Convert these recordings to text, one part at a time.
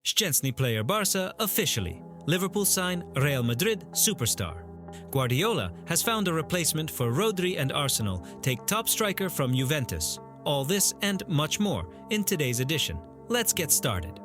Szczęsny player Barca officially. Liverpool sign Real Madrid superstar. Guardiola has found a replacement for Rodri and Arsenal take top striker from Juventus. All this and much more in today's edition. Let's get started.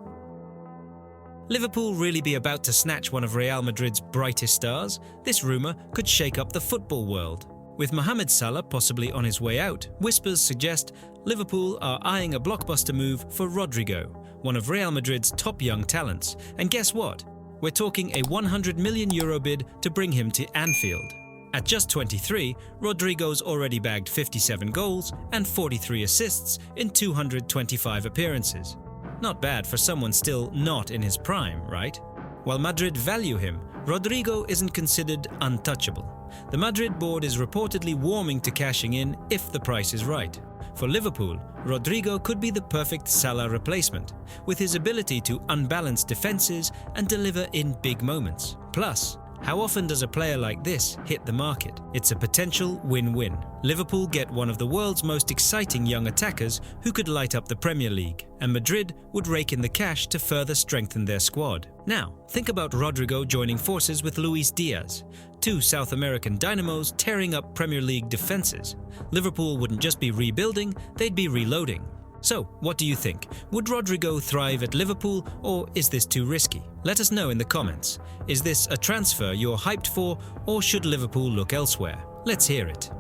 Liverpool really be about to snatch one of Real Madrid's brightest stars? This rumour could shake up the football world. With Mohamed Salah possibly on his way out, whispers suggest Liverpool are eyeing a blockbuster move for Rodrigo, one of Real Madrid's top young talents. And guess what? We're talking a €100 million bid to bring him to Anfield. At just 23, Rodrigo's already bagged 57 goals and 43 assists in 225 appearances. Not bad for someone still not in his prime, right? While Madrid value him, Rodrigo isn't considered untouchable. The Madrid board is reportedly warming to cashing in if the price is right. For Liverpool, Rodrigo could be the perfect Salah replacement, with his ability to unbalance defenses and deliver in big moments. Plus, how often does a player like this hit the market? It's a potential win-win. Liverpool get one of the world's most exciting young attackers who could light up the Premier League, and Madrid would rake in the cash to further strengthen their squad. Now, think about Rodrigo joining forces with Luis Diaz, two South American dynamos tearing up Premier League defenses. Liverpool wouldn't just be rebuilding, they'd be reloading. So, what do you think? Would Rodrigo thrive at Liverpool, or is this too risky? Let us know in the comments. Is this a transfer you're hyped for, or should Liverpool look elsewhere? Let's hear it.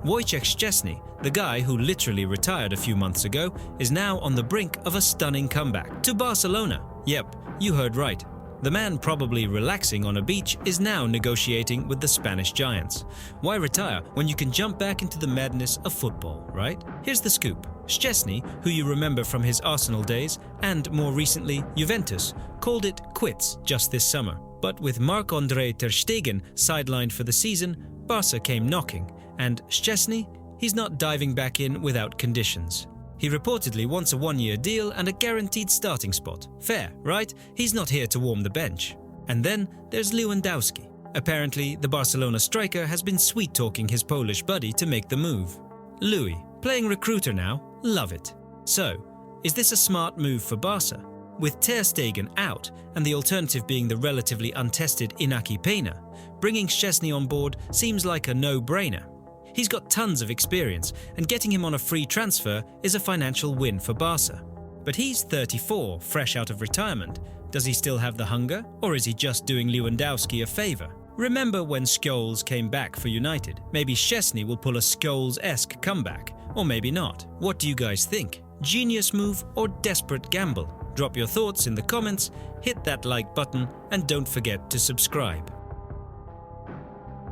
Wojciech Szczęsny, the guy who literally retired a few months ago, is now on the brink of a stunning comeback. To Barcelona. Yep, you heard right. The man probably relaxing on a beach is now negotiating with the Spanish giants. Why retire when you can jump back into the madness of football, right? Here's the scoop. Szczęsny, who you remember from his Arsenal days and more recently Juventus, called it quits just this summer. But with Marc-André ter Stegen sidelined for the season, Barca came knocking, and Szczęsny, he's not diving back in without conditions. He reportedly wants a one-year deal and a guaranteed starting spot. Fair, right? He's not here to warm the bench. And then there's Lewandowski. Apparently, the Barcelona striker has been sweet-talking his Polish buddy to make the move. Louis, playing recruiter now, love it. So, is this a smart move for Barca? With ter Stegen out and the alternative being the relatively untested Inaki Peña, bringing Szczęsny on board seems like a no-brainer. He's got tons of experience, and getting him on a free transfer is a financial win for Barca. But he's 34, fresh out of retirement. Does he still have the hunger, or is he just doing Lewandowski a favour? Remember when Scholes came back for United? Maybe Szczęsny will pull a Scholes-esque comeback, or maybe not. What do you guys think? Genius move or desperate gamble? Drop your thoughts in the comments, hit that like button, and don't forget to subscribe.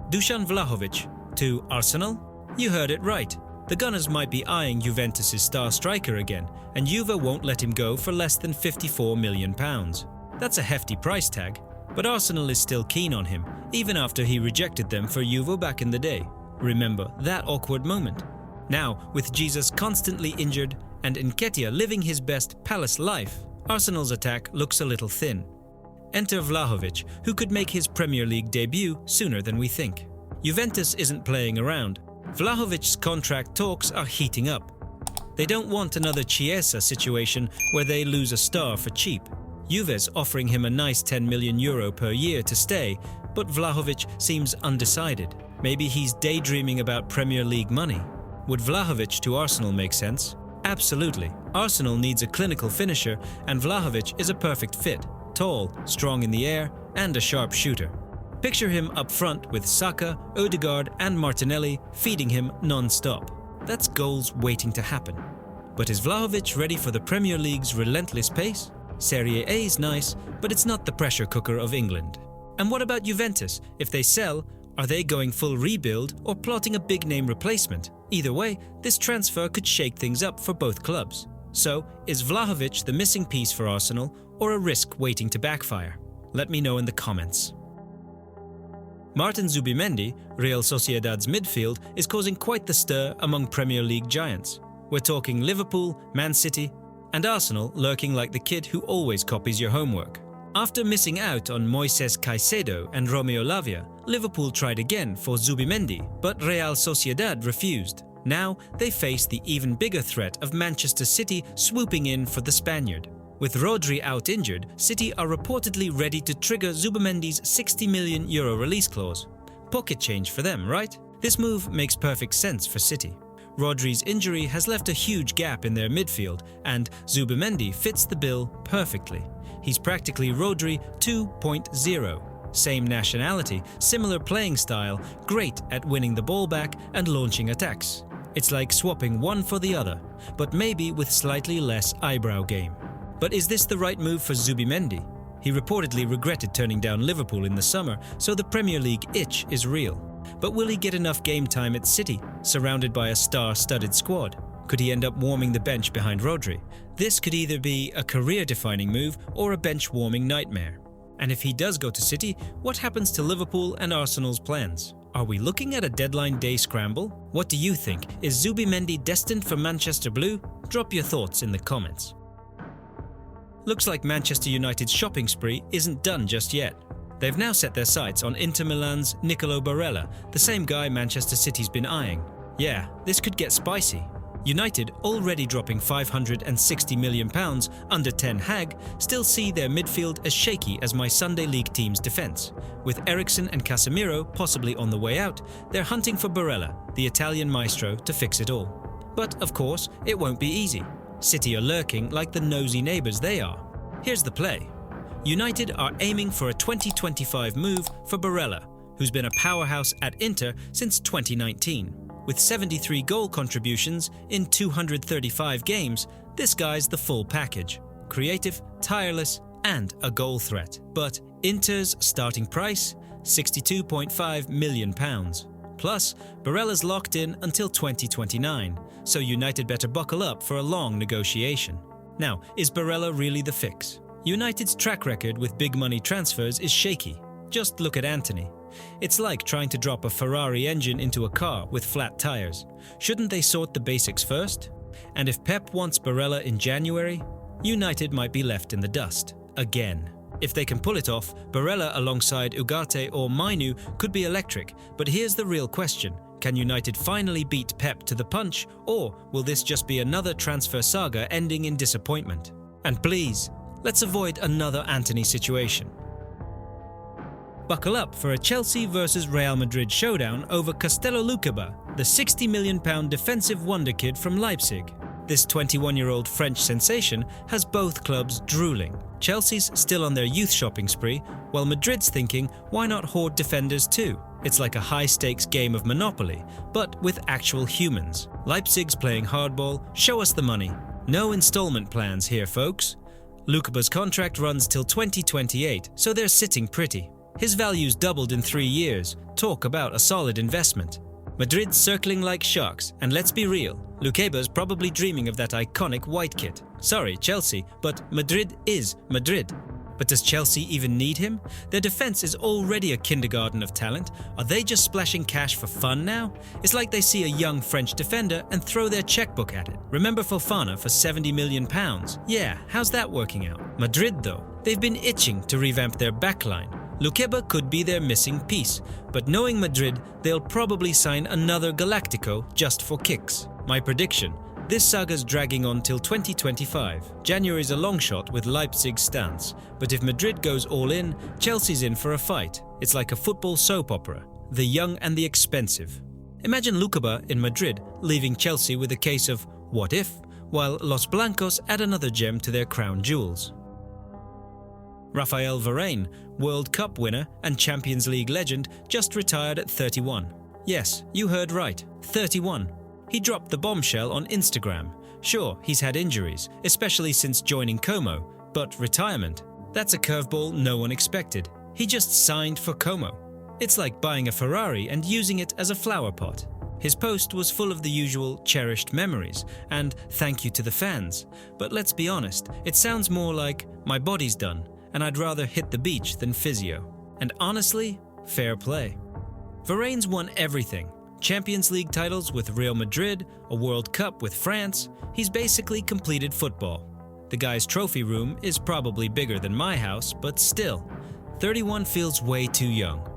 Dusan Vlahovic to Arsenal? You heard it right. The Gunners might be eyeing Juventus' star striker again, and Juve won't let him go for less than £54 million. That's a hefty price tag, but Arsenal is still keen on him, even after he rejected them for Juve back in the day. Remember that awkward moment? Now, with Jesus constantly injured and Nketiah living his best Palace life, Arsenal's attack looks a little thin. Enter Vlahovic, who could make his Premier League debut sooner than we think. Juventus isn't playing around. Vlahovic's contract talks are heating up. They don't want another Chiesa situation where they lose a star for cheap. Juve's offering him a nice €10 million per year to stay, but Vlahovic seems undecided. Maybe he's daydreaming about Premier League money. Would Vlahovic to Arsenal make sense? Absolutely. Arsenal needs a clinical finisher, and Vlahovic is a perfect fit. Tall, strong in the air, and a sharp shooter. Picture him up front with Saka, Odegaard and Martinelli feeding him non-stop. That's goals waiting to happen. But is Vlahovic ready for the Premier League's relentless pace? Serie A is nice, but it's not the pressure cooker of England. And what about Juventus? If they sell, are they going full rebuild or plotting a big-name replacement? Either way, this transfer could shake things up for both clubs. So, is Vlahovic the missing piece for Arsenal, or a risk waiting to backfire? Let me know in the comments. Martin Zubimendi, Real Sociedad's midfield, is causing quite the stir among Premier League giants. We're talking Liverpool, Man City, and Arsenal lurking like the kid who always copies your homework. After missing out on Moises Caicedo and Romeo Lavia, Liverpool tried again for Zubimendi, but Real Sociedad refused. Now they face the even bigger threat of Manchester City swooping in for the Spaniard. With Rodri out injured, City are reportedly ready to trigger Zubimendi's €60 million release clause. Pocket change for them, right? This move makes perfect sense for City. Rodri's injury has left a huge gap in their midfield, and Zubimendi fits the bill perfectly. He's practically Rodri 2.0. Same nationality, similar playing style, great at winning the ball back and launching attacks. It's like swapping one for the other, but maybe with slightly less eyebrow game. But is this the right move for Zubimendi? He reportedly regretted turning down Liverpool in the summer, so the Premier League itch is real. But will he get enough game time at City, surrounded by a star-studded squad? Could he end up warming the bench behind Rodri? This could either be a career-defining move or a bench-warming nightmare. And if he does go to City, what happens to Liverpool and Arsenal's plans? Are we looking at a deadline day scramble? What do you think? Is Zubimendi destined for Manchester Blue? Drop your thoughts in the comments. Looks like Manchester United's shopping spree isn't done just yet. They've now set their sights on Inter Milan's Nicolo Barella, the same guy Manchester City's been eyeing. Yeah, this could get spicy. United, already dropping £560 million under Ten Hag, still see their midfield as shaky as my Sunday League team's defence. With Eriksen and Casemiro possibly on the way out, they're hunting for Barella, the Italian maestro, to fix it all. But of course, it won't be easy. City are lurking like the nosy neighbours they are. Here's the play. United are aiming for a 2025 move for Barella, who's been a powerhouse at Inter since 2019. With 73 goal contributions in 235 games, this guy's the full package. Creative, tireless, and a goal threat. But Inter's starting price? £62.5 million. Plus, Barella's locked in until 2029, so United better buckle up for a long negotiation. Now, is Barella really the fix? United's track record with big money transfers is shaky. Just look at Antony. It's like trying to drop a Ferrari engine into a car with flat tires. Shouldn't they sort the basics first? And if Pep wants Barella in January, United might be left in the dust. Again. If they can pull it off, Barella alongside Ugarte or Mainu could be electric, but here's the real question. Can United finally beat Pep to the punch, or will this just be another transfer saga ending in disappointment? And please, let's avoid another Antony situation. Buckle up for a Chelsea vs Real Madrid showdown over Castello Lukeba, the £60 million defensive wonderkid from Leipzig. This 21-year-old French sensation has both clubs drooling. Chelsea's still on their youth shopping spree, while Madrid's thinking, why not hoard defenders too? It's like a high-stakes game of Monopoly, but with actual humans. Leipzig's playing hardball, show us the money. No installment plans here, folks. Lukeba's contract runs till 2028, so they're sitting pretty. His value's doubled in 3 years. Talk about a solid investment. Madrid's circling like sharks, and let's be real, Lukeba's probably dreaming of that iconic white kit. Sorry, Chelsea, but Madrid is Madrid. But does Chelsea even need him? Their defense is already a kindergarten of talent. Are they just splashing cash for fun now? It's like they see a young French defender and throw their checkbook at it. Remember Fofana for £70 million? Yeah, how's that working out? Madrid though, they've been itching to revamp their backline. Lukeba could be their missing piece, but knowing Madrid, they'll probably sign another Galactico just for kicks. My prediction, this saga's dragging on till 2025. January's a long shot with Leipzig's stance, but if Madrid goes all in, Chelsea's in for a fight. It's like a football soap opera, the young and the expensive. Imagine Lukeba in Madrid leaving Chelsea with a case of what if, while Los Blancos add another gem to their crown jewels. Raphael Varane, World Cup winner and Champions League legend, just retired at 31. Yes, you heard right, 31. He dropped the bombshell on Instagram. Sure, he's had injuries, especially since joining Como, but retirement? That's a curveball no one expected. He just signed for Como. It's like buying a Ferrari and using it as a flower pot. His post was full of the usual cherished memories and thank you to the fans. But let's be honest, it sounds more like my body's done and I'd rather hit the beach than physio. And honestly, fair play. Varane's won everything. Champions League titles with Real Madrid, a World Cup with France. He's basically completed football. The guy's trophy room is probably bigger than my house, but still, 31 feels way too young.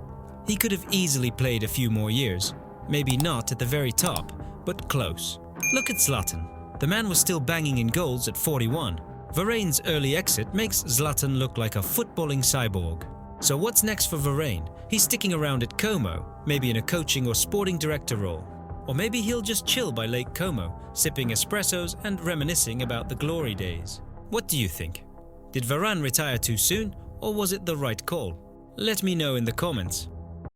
He could have easily played a few more years. Maybe not at the very top, but close. Look at Zlatan. The man was still banging in goals at 41. Varane's early exit makes Zlatan look like a footballing cyborg. So what's next for Varane? He's sticking around at Como, maybe in a coaching or sporting director role. Or maybe he'll just chill by Lake Como, sipping espressos and reminiscing about the glory days. What do you think? Did Varane retire too soon, or was it the right call? Let me know in the comments.